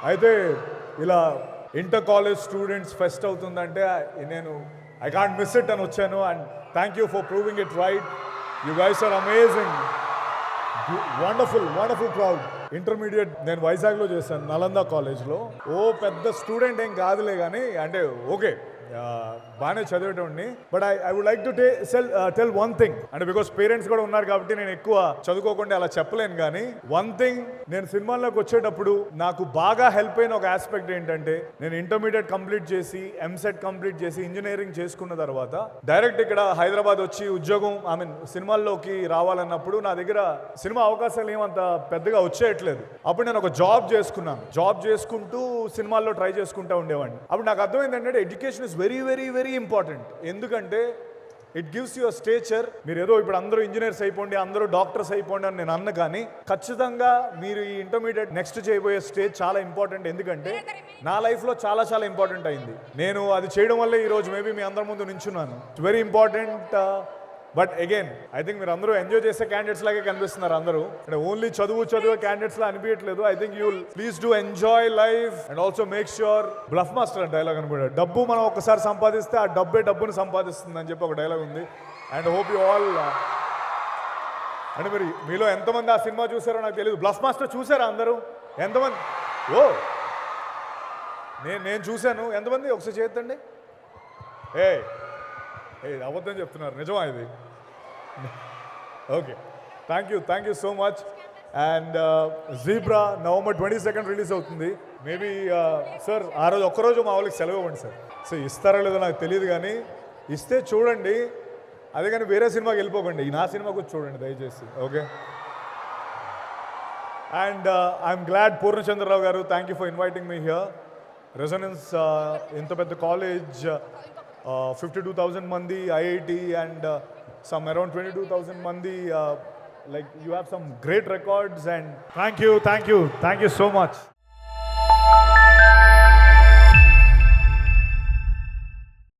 అయితే ఇలా inter college students pest అవుతుందంటే నేను ఐ కాంట్ మిస్ ఇట్ అని వచ్చాను. And thank you for proving it right. You guys are amazing, wonderful crowd. Intermediate నేను వైజాగ్లో చేశాను, నలంద కాలేజ్లో. పెద్ద స్టూడెంట్ ఏం కాదులే కానీ, అంటే ఓకే బాగానే చదివేటోడిని. But I would like to tell one thing, అంటే బికాస్ పేరెంట్స్ కూడా ఉన్నారు కాబట్టి నేను ఎక్కువ చదువుకోకుండా అలా చెప్పలేను. కానీ వన్ థింగ్, నేను సినిమాల్లోకి వచ్చేటప్పుడు నాకు బాగా హెల్ప్ అయిన ఒక ఆస్పెక్ట్ ఏంటంటే, నేను ఇంటర్మీడియట్ కంప్లీట్ చేసి ఎంసెట్ కంప్లీట్ చేసి ఇంజనీరింగ్ చేసుకున్న తర్వాత డైరెక్ట్ ఇక్కడ హైదరాబాద్ వచ్చి ఉద్యోగం సినిమాల్లోకి రావాలన్నప్పుడు నా దగ్గర సినిమా అవకాశాలు ఏమంత పెద్దగా వచ్చేయట్లేదు. అప్పుడు నేను ఒక జాబ్ చేసుకున్నాను. జాబ్ చేసుకుంటూ సినిమాల్లో ట్రై చేసుకుంటూ ఉండేవాడిని. అప్పుడు నాకు అర్థమైంది ఏంటంటే ఎడ్యుకేషన్ ఇస్ వెరీ ఇంపార్టెంట్. ఎందుకంటే ఇట్ గివ్స్ యువర్ స్టేచర్. మీరు ఏదో ఇప్పుడు అందరూ ఇంజనీర్స్ అయిపోండి, అందరూ డాక్టర్స్ అయిపోండి అని నేను అన్న, కానీ ఖచ్చితంగా మీరు ఈ ఇంటర్మీడియట్ నెక్స్ట్ చేయబోయే స్టేజ్ చాలా ఇంపార్టెంట్. ఎందుకంటే నా లైఫ్లో చాలా ఇంపార్టెంట్ అయింది. నేను అది చేయడం వల్లే ఈరోజు మేబీ మీ అందరి ముందు నించున్నాను. It's very important. But again I think మీరు అందరూ ఎంజాయ్ చేసే క్యాండిడేట్స్ లాగే కనిపిస్తున్నారు అందరూ. అంటే ఓన్లీ చదువు క్యాండిడేట్స్ లా అనిపించట్లేదు. I think you please do enjoy life and also make sure. Bluff master అని డైలాగ్ అనుకుంటాడు, డబ్బు మనం ఒకసారి సంపాదిస్తే ఆ డబ్బుని సంపాదిస్తుంది అని చెప్పి ఒక డైలాగ్ ఉంది. అండ్ హోప్ యూ ఆల్, అంటే మరి మీలో ఎంతమంది ఆ సినిమా చూసారో నాకు తెలియదు. బ్లఫ్ మాస్టర్ చూసారా అందరూ? ఎంతమంది? నేను చూశాను. ఎంతమంది ఒకసారి చేద్దండి. అబద్ధం చెప్తున్నారు, నిజమా ఇది? Okay, thank you so much. And zebra November 22 release అవుతుంది. మేబీ సార్ ఆ రోజు ఒక్కరోజు మా వాళ్ళకి సెలవు ఇవ్వండి సార్. సో ఇస్తారో లేదో నాకు తెలియదు, కానీ ఇస్తే చూడండి. అదే కానీ వేరే సినిమాకి వెళ్ళిపోకండి, నా సినిమా కూడా చూడండి దయచేసి. Okay. And I'm glad Purnachandrarao గారు, thank you for inviting me here. Resonance ఇంత పెద్ద college, 52,000 mandi IIT and some around 22,000 mandi, like you have some great records, and thank you so much.